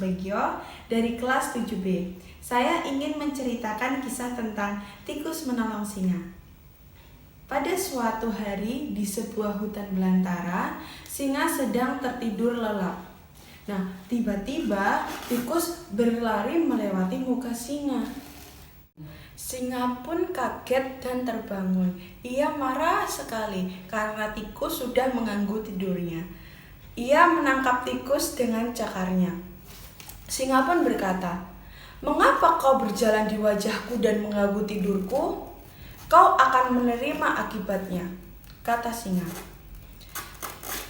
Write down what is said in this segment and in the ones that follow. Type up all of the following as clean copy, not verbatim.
Subagio dari kelas 7B. Saya ingin menceritakan kisah tentang tikus menolong singa. Pada suatu hari di sebuah hutan belantara, singa sedang tertidur lelap. Nah, tiba-tiba tikus berlari melewati muka singa. Singa pun kaget dan terbangun. Ia marah sekali karena tikus sudah mengganggu tidurnya. Ia menangkap tikus dengan cakarnya. Singa pun berkata, "Mengapa kau berjalan di wajahku dan mengganggu tidurku? Kau akan menerima akibatnya," kata singa.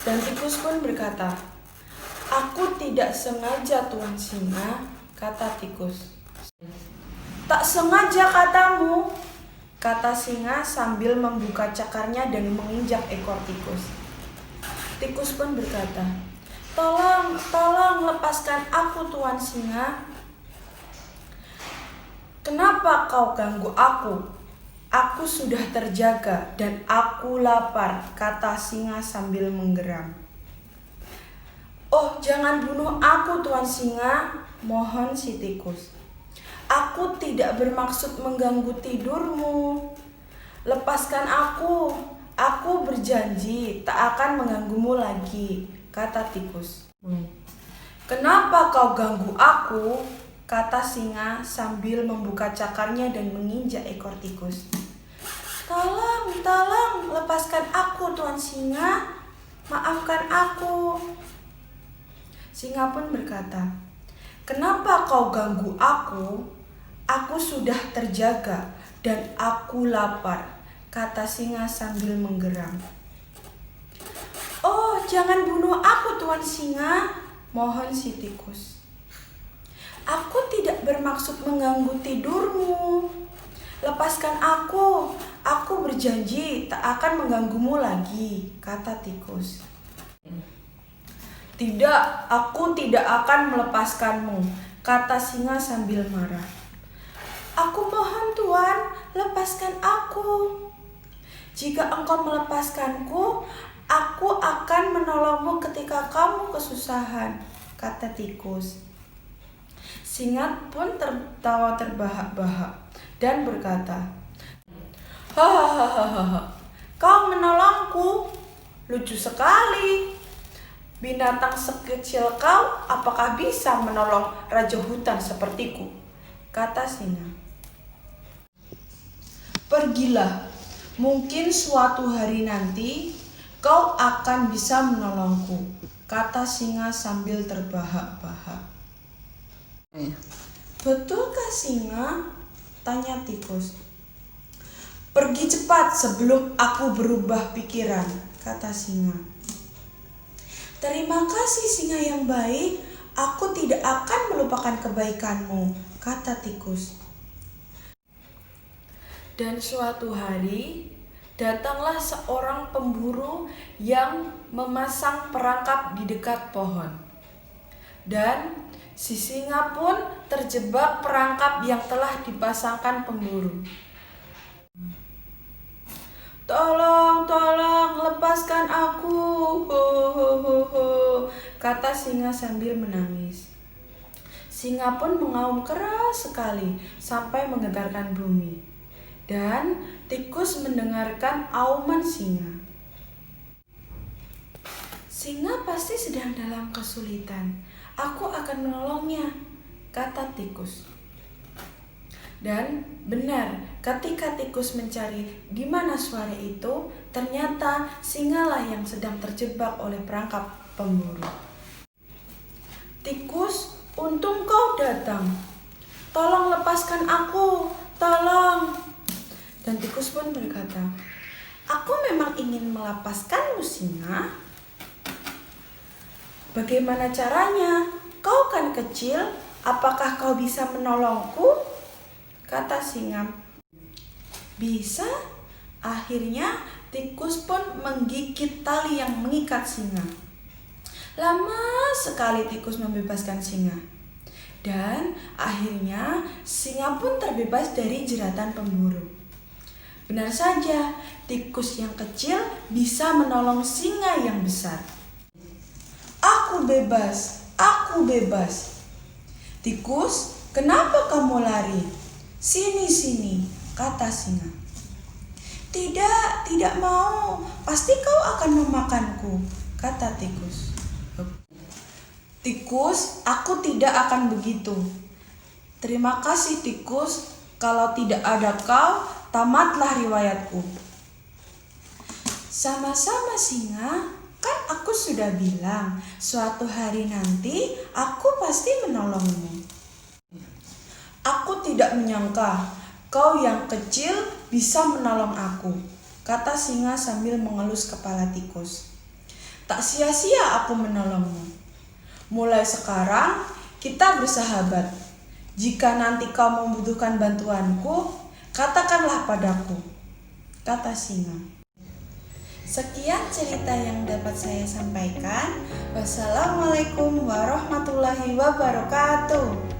Dan tikus pun berkata, "Aku tidak sengaja, Tuan Singa," kata tikus. "Tak sengaja katamu," kata singa sambil membuka cakarnya dan menginjak ekor tikus. Tikus pun berkata, Tolong lepaskan aku, Tuan Singa. Kenapa kau ganggu aku? Aku sudah terjaga dan aku lapar," kata singa sambil menggeram. "Oh, jangan bunuh aku, Tuan Singa," mohon si tikus. "Aku tidak bermaksud mengganggu tidurmu. Lepaskan aku berjanji tak akan mengganggumu lagi," kata tikus. "Kenapa kau ganggu aku?" kata singa sambil membuka cakarnya dan menginjak ekor tikus. Tolong, lepaskan aku, Tuan Singa. Maafkan aku." Singa pun berkata, "Kenapa kau ganggu aku? Aku sudah terjaga dan aku lapar," kata singa sambil menggeram. "Oh, jangan bunuh aku, Tuan Singa," mohon si tikus. "Aku tidak bermaksud mengganggu tidurmu. Lepaskan aku berjanji tak akan mengganggumu lagi," kata tikus. "Tidak, aku tidak akan melepaskanmu," kata singa sambil marah. "Aku mohon, Tuan, lepaskan aku. Jika engkau melepaskanku, aku akan menolongmu ketika kamu kesusahan," kata tikus. Singa pun tertawa terbahak-bahak dan berkata, "Hahaha, kau menolongku? Lucu sekali. Binatang sekecil kau apakah bisa menolong raja hutan sepertiku?" kata singa. "Pergilah, mungkin suatu hari nanti kau akan bisa menolongku," kata singa sambil terbahak-bahak. "Betulkah singa?" tanya tikus. "Pergi cepat sebelum aku berubah pikiran," kata singa. "Terima kasih, singa yang baik. Aku tidak akan melupakan kebaikanmu," kata tikus. Dan suatu hari, datanglah seorang pemburu yang memasang perangkap di dekat pohon. Dan si singa pun terjebak perangkap yang telah dipasangkan pemburu. Tolong, lepaskan aku," kata singa sambil menangis. Singa pun mengaum keras sekali sampai menggetarkan bumi. Dan tikus mendengarkan auman singa. "Singa pasti sedang dalam kesulitan. Aku akan menolongnya," kata tikus. Dan benar, ketika tikus mencari di mana suara itu, ternyata singalah yang sedang terjebak oleh perangkap pemburu. "Tikus, untung kau datang. Tolong lepaskan aku, tolong." Dan tikus pun berkata, "Aku memang ingin melepaskanmu, singa. Bagaimana caranya? Kau kan kecil, apakah kau bisa menolongku?" kata singa. "Bisa." Akhirnya tikus pun menggigit tali yang mengikat singa. Lama sekali tikus membebaskan singa. Dan akhirnya singa pun terbebas dari jeratan pemburu. Benar saja, tikus yang kecil bisa menolong singa yang besar. Aku bebas," "Tikus, kenapa kamu lari?" "Sini, sini," kata singa. Tidak mau. Pasti kau akan memakanku," kata tikus. "Tikus, aku tidak akan begitu." "Terima kasih tikus, kalau tidak ada kau, tamatlah riwayatku." "Sama-sama singa, kan aku sudah bilang, suatu hari nanti aku pasti menolongmu." "Aku tidak menyangka kau yang kecil bisa menolong aku," kata singa sambil mengelus kepala tikus. "Tak sia-sia aku menolongmu. Mulai sekarang kita bersahabat. Jika nanti kau membutuhkan bantuanku, katakanlah padaku," kata singa. Sekian cerita yang dapat saya sampaikan. Wassalamualaikum warahmatullahi wabarakatuh.